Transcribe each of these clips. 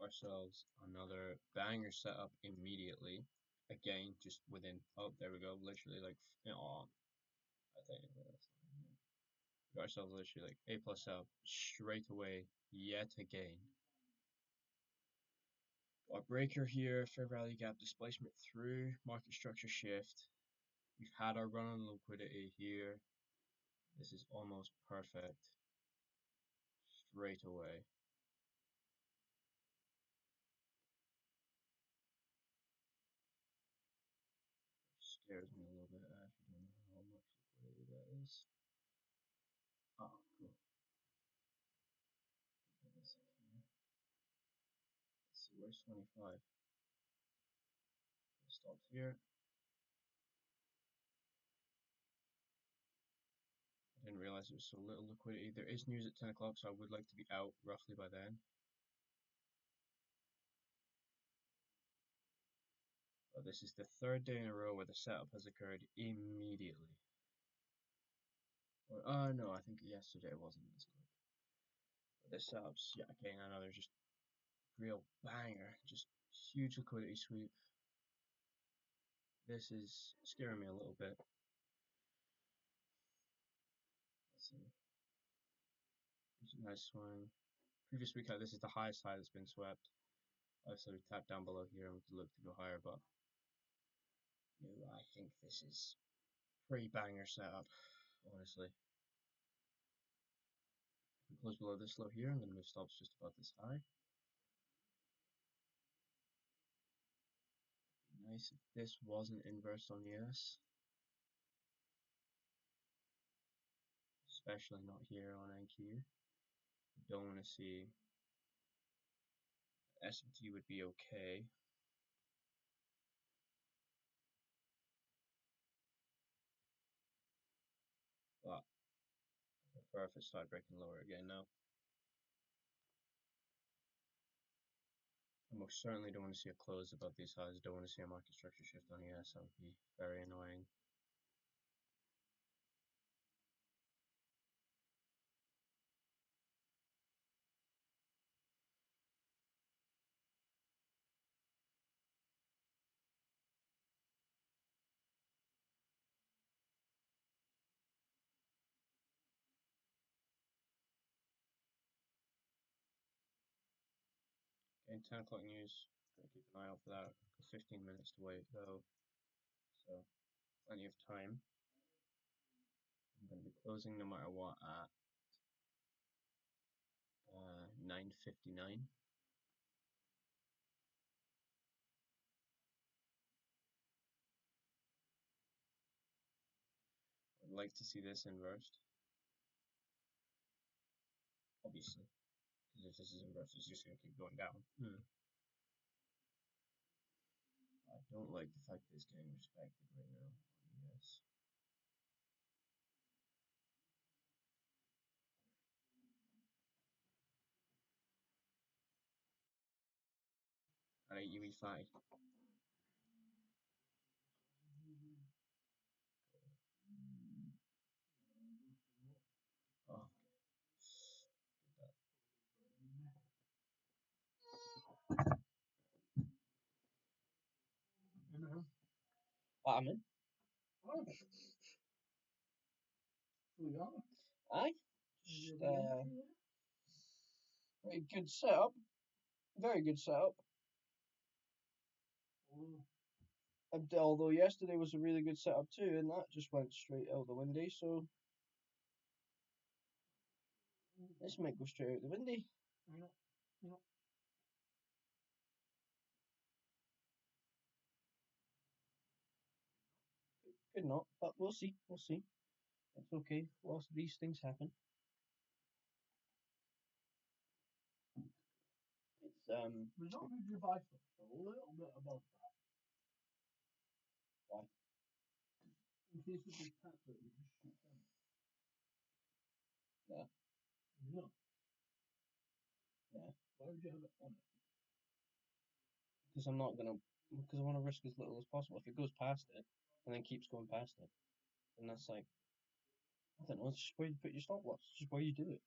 ourselves another banger setup immediately. Again, just within, oh, there we go, literally like, I think that's not here. We got ourselves literally like A plus setup straight away, yet again. Got a breaker here, fair value gap displacement through, market structure shift. We've had our run on liquidity here. This is almost perfect. Straight away. Scares me a little bit. I actually don't know how much liquidity that is. Oh, cool. Let's see, where's 25? Stops here. I didn't realize there was so little liquidity. There is news at 10 o'clock, so I would like to be out roughly by then. But this is the third day in a row where the setup has occurred immediately. Or, no, I think yesterday wasn't as quick. But this setup's, yeah, okay, another just real banger. Just huge liquidity sweep. This is scaring me a little bit. Let's see. It's a nice swing. Previous week, this is the highest high that's been swept. Obviously, we tapped down below here and we could look to go higher, but no, I think this is pretty banger setup, honestly. If we close below this low here, I'm going to move stops just above this high. It'd be nice if this wasn't inversed on ES, especially not here on NQ. Don't want to see S&T would be okay. But I prefer if it started breaking lower again now. I most certainly don't want to see a close above these highs. Don't want to see a market structure shift on ES. That would be very annoying. Okay, 10 o'clock news. Gotta keep an eye out for that. Got 15 minutes to wait though, so plenty of time. I'm going to be closing no matter what at 9:59. I'd like to see this inversed, obviously, because if this is inversed, it's just going to keep going down. I don't like the fact that it's getting respected right now on ES. Alright, UE5. Oh, I'm in. Aye. Just, very good setup. Very good setup. And although yesterday was a really good setup too, and that just went straight out the windy, so this might go straight out the windy. Could not, but we'll see. We'll see. It's okay. Whilst these things happen. It's We don't need your biceps a little bit above that. Why? In case it gets tapped out, you just shoot them. Yeah. Yeah. Yeah. Why would you have it on it? Because I'm not gonna. Because I want to risk as little as possible. If it goes past it and then keeps going past it, then that's like, I don't know. It's just where you put your stop loss. It's just where you do it.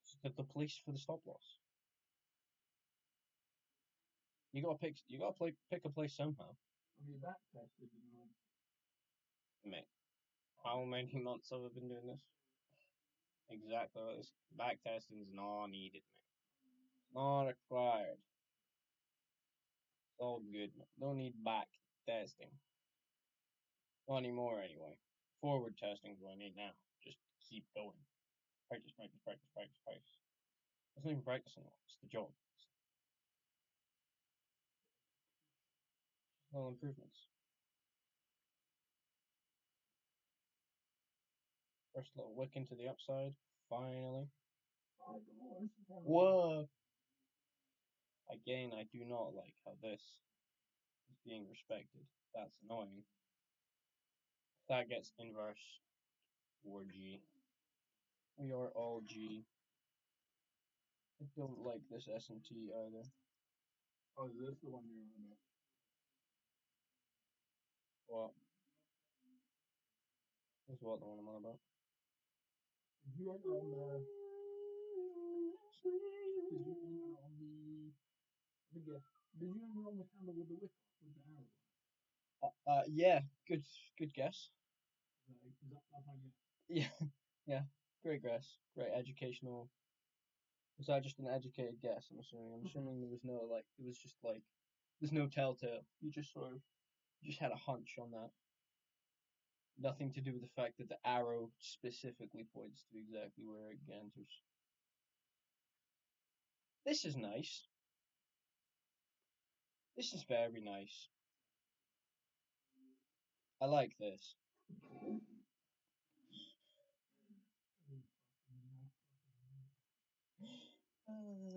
It's the place for the stop loss. You gotta pick a place somehow. I mean, back tested and like, Mate, how many months have I been doing this? Exactly. This back testing is not needed, mate. Not required. It's all good, man. Don't need back testing. Not anymore, anyway. Forward testing is what I need now. Just keep going. Practice, practice, practice, practice, practice. It's not even practice anymore. It's the job. It's little improvements. First little wick into the upside. Finally. $5. Whoa! Again, I do not like how this is being respected. That's annoying. If that gets inverse, we're G. We are all G. I don't like this S&T either. Oh, is this the one you're on about? What? This is what the one I'm on about. Did you enter on the? Did you enter on the? Let me guess. Did you enter on the candle with the wick with the arrow? Yeah, good guess. Is that my guess? Yeah, yeah, great guess. Great educational. Was that just an educated guess? I'm assuming. I'm assuming there was no like. It was just like. There's no telltale. You just sort of. You just had a hunch on that. Nothing to do with the fact that the arrow specifically points to exactly where it enters. This is nice. This is very nice. I like this.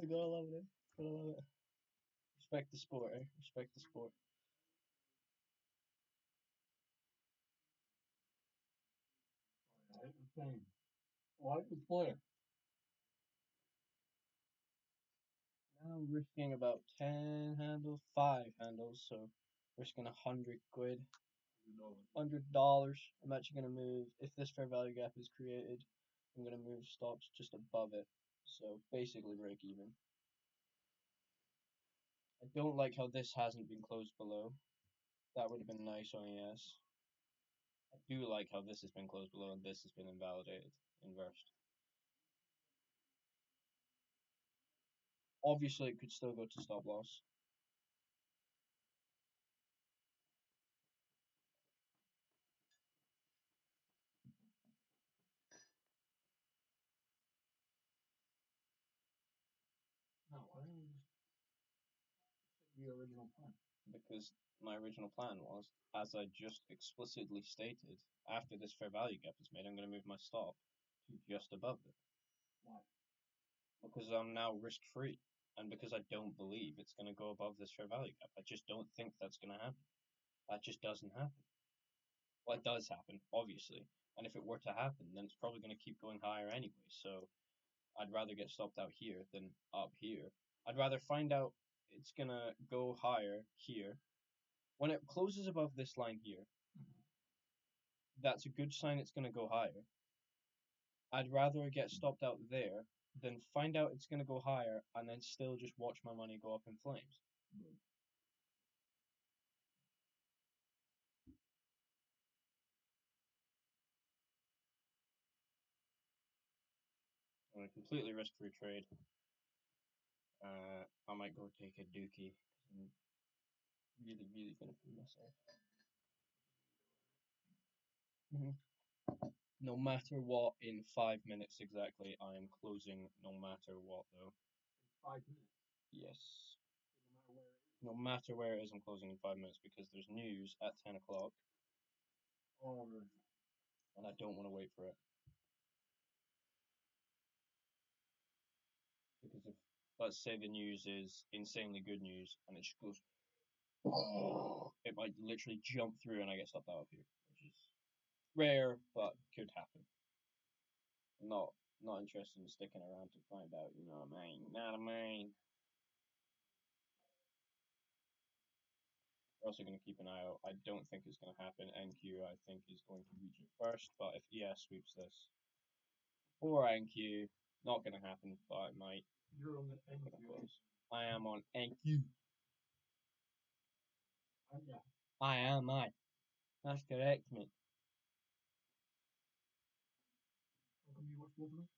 Gotta love it. Gotta love it. Respect the sport, eh? Respect the sport. I like the thing. I like the player. Now I'm risking about 10 handles, 5 handles, so risking 100 quid, $100. I'm actually gonna move, if this fair value gap is created, I'm gonna move stops just above it. So basically break even. I don't like how this hasn't been closed below. That would have been nice on ES. I do like how this has been closed below and this has been invalidated, inversed. Obviously it could still go to stop loss. No, why don't you just stick to the original plan? Because my original plan was, as I just explicitly stated, after this fair value gap is made, I'm going to move my stop to just above it. Why? Because I'm now risk free. And because I don't believe it's going to go above this fair value gap. I just don't think that's going to happen. That just doesn't happen. Well, it does happen, obviously. And if it were to happen, then it's probably going to keep going higher anyway. So I'd rather get stopped out here than up here. I'd rather find out it's going to go higher here. When it closes above this line here, that's a good sign it's going to go higher. I'd rather get stopped out there than find out it's going to go higher and then still just watch my money go up in flames. On a completely risk-free trade, I might go take a dookie. I'm really, really going to put myself. No matter what, in 5 minutes exactly, I am closing no matter what, though. 5 minutes. Yes. No matter where it is. No matter where it is, I'm closing in 5 minutes because there's news at 10 o'clock. Or And I don't want to wait for it. Because if, let's say the news is insanely good news and it just goes, it might literally jump through and I get stopped out of here, which is rare, but could happen. I'm not interested in sticking around to find out, you know what I mean? Not I mean. We're also going to keep an eye out. I don't think it's going to happen. NQ, I think, is going to reach it first, but if ES sweeps this, or NQ, not going to happen, but it might. you're on the NQ. I am on NQ. Yeah. I am, I. That's correct, mate. How come you watch both of them?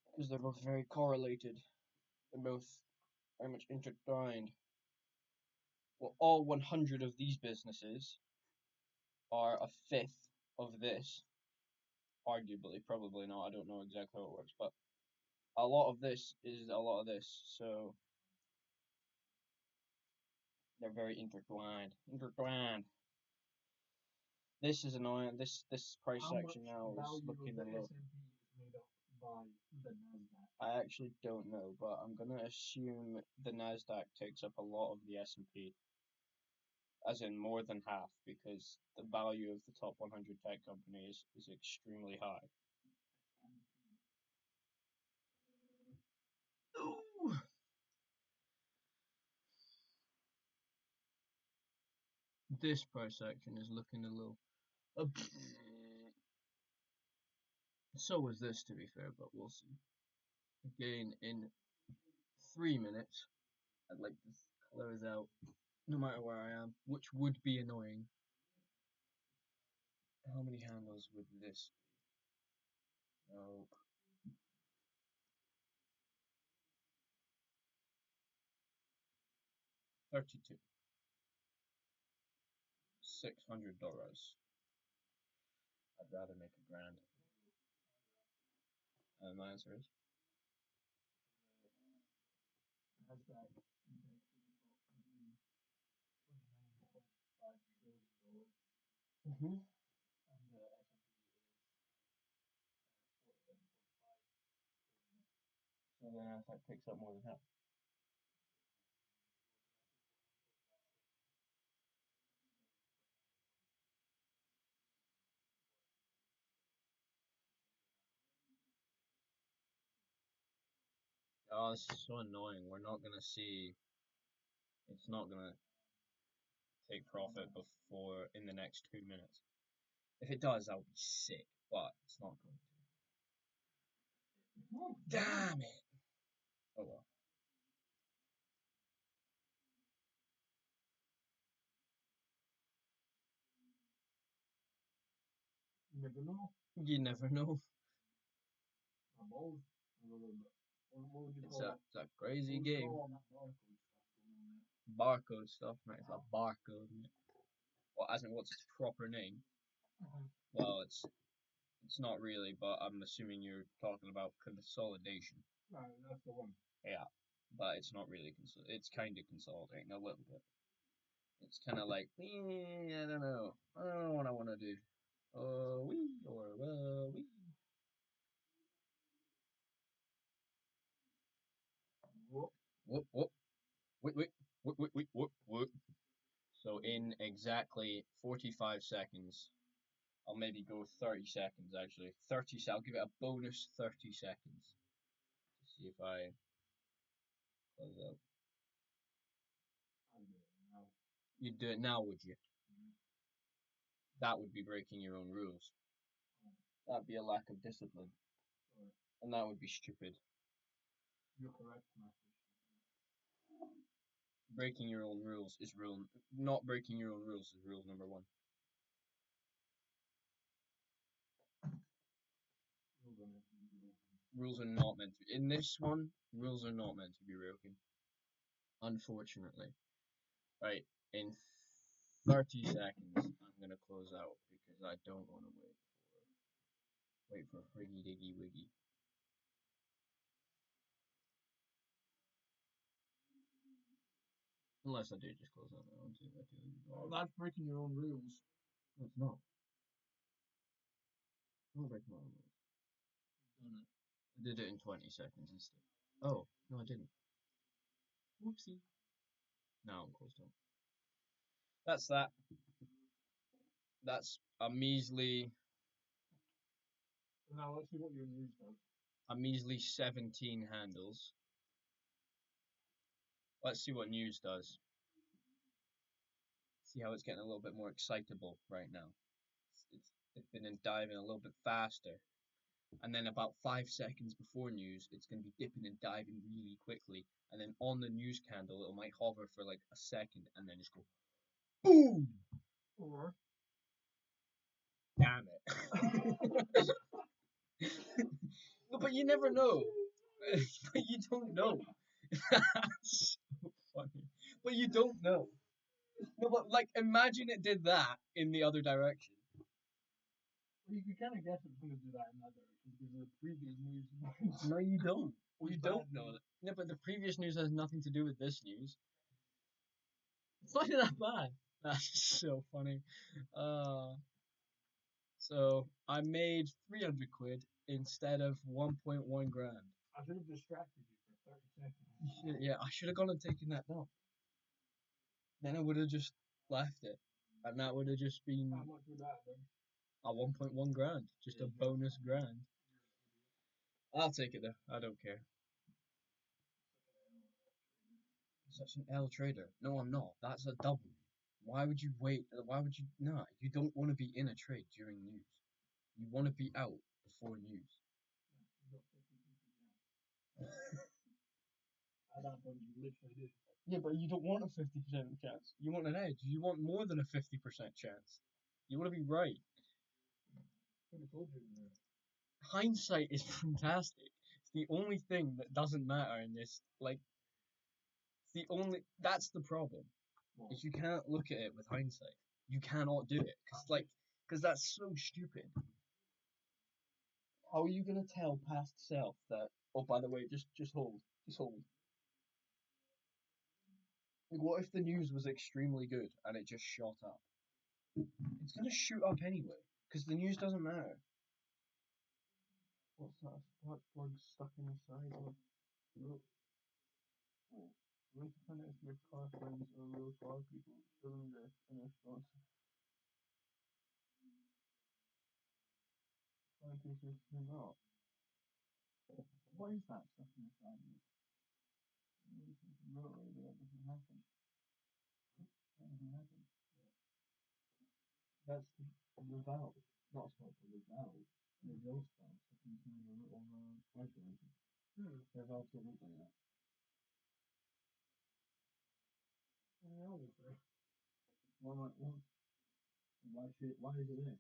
Because they're both very correlated. They're both very much intertwined. Well, all 100 of these businesses are a fifth of this. Arguably, probably not. I don't know exactly how it works, but a lot of this is a lot of this. So they're very intertwined. Intertwined. This is annoying. This price How much section now is value of looking the a little. S&P is made up by the Nasdaq? I actually don't know, but I'm gonna assume the Nasdaq takes up a lot of the S&P, as in more than half, because the value of the top 100 tech companies is extremely high. Ooh. This price action is looking a little. So is this, to be fair, but we'll see. Again, in 3 minutes, I'd like to close out, no matter where I am, which would be annoying. How many handles would this be? No. 32. $600. I'd rather make a grand. And my answer is Nasdaq index is approximately $29.5 trillion, mm-hmm. and the S&P is 47.5 trillion. So the Nasdaq picks up more than half. Oh, this is so annoying. We're not gonna see. It's not gonna take profit before in the next 2 minutes. If it does, I'll be sick. But it's not going to. Damn it! Oh well. You never know. You never know. My balls a little bit. What would you It's call a crazy what would you game. call all that barcode stuff going on there? Barcode stuff, mate. It's a barcode, mate. Well, as in what's its proper name? Well, it's not really, but I'm assuming you're talking about consolidation. Right, that's the one. Yeah, but it's not really it's kind of consolidating a little bit. It's kind of like, I don't know. I don't know what I want to do. We or we. Whoop. Whoop whoop. Wait wait. Whoop wait wait whoop whoop. So in exactly 45 seconds, I'll maybe go 30 seconds actually. 30. I'll give it a bonus 30 seconds to see if I close out. I'll do it now. You'd do it now, would you? Mhm. That would be breaking your own rules. That'd be a lack of discipline, Sorry. and that would be stupid. You're correct, Master. Breaking your own rules is rule. Not breaking your own rules is rule number one. Rules are not meant to be. In this one, rules are not meant to be broken. Unfortunately. Right, in 30 seconds, I'm gonna close out because I don't want to wait for Friggy Diggy Wiggy. Unless I do just close out now and see if I do. Oh, that's breaking your own rules. No, it's not. I'm not breaking my own rules. You've done it. I did it in 20 seconds instead. Oh, no, I didn't. Whoopsie. Now I'm closed out. That's that. That's a measly So now let's see what your news does. 17 handles. Let's see what news does. See how it's getting a little bit more excitable right now. It's dipping and diving a little bit faster. And then about 5 seconds before news, it's going to be dipping and diving really quickly. And then on the news candle, it might hover for like a second and then just go Boom! Or Damn it. No, but you never know. But you don't know. That's so funny. But you don't know. No, but like, imagine it did that in the other direction. you can kind of guess it's going to do that in that direction because the previous news. No, you don't. Was You bad don't know news. that. No, but the previous news has nothing to do with this news. It's not that bad. That's so funny. Uh, so I made 300 quid instead of 1.1 grand. I should have distracted you for 30 seconds. Shit, yeah, I should have gone and taken that dump. Then I would have just left it, and that would have just been How much would that be? a 1.1 grand, just a bonus grand. I'll take it though. I don't care. Such an L trader. No, I'm not. That's a double. Why would you wait? Why would you? Nah, you don't want to be in a trade during news. You want to be out before news. You got 50-50 chance. At that point, you literally did. Yeah, but you don't want a 50% chance. You want an edge. You want more than a 50% chance. You want to be right. Could have told you. Hindsight is fantastic. It's the only thing that doesn't matter in this. Like, that's the problem. Well, Is you can't look at it with hindsight. You cannot do it because that's so stupid. How are you gonna tell past self that? Oh, by the way, just hold. Like, what if the news was extremely good and it just shot up? It's gonna shoot up anyway because the news doesn't matter. What's that? Spark plug stuck in the side of rope. Wait, wait to find out if your car friends are real car people. Show them this in response. Try and take this thing out. What is that stuff in the side of it? Really, that doesn't happen. That doesn't happen. That's the valve. Not spark plug, the valve. The exhaust valve stuck inside a little isolation. Their valves don't look like that. Yeah, obviously. What? Why is it there?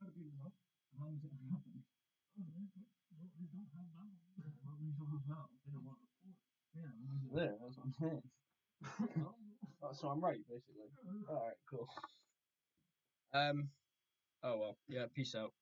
How do people know? How does it happen? They don't have that. What we talking about? They don't want report. Yeah, why is it there? That's what I'm saying. So I'm right, basically. Alright, cool. Oh well. Yeah, peace out.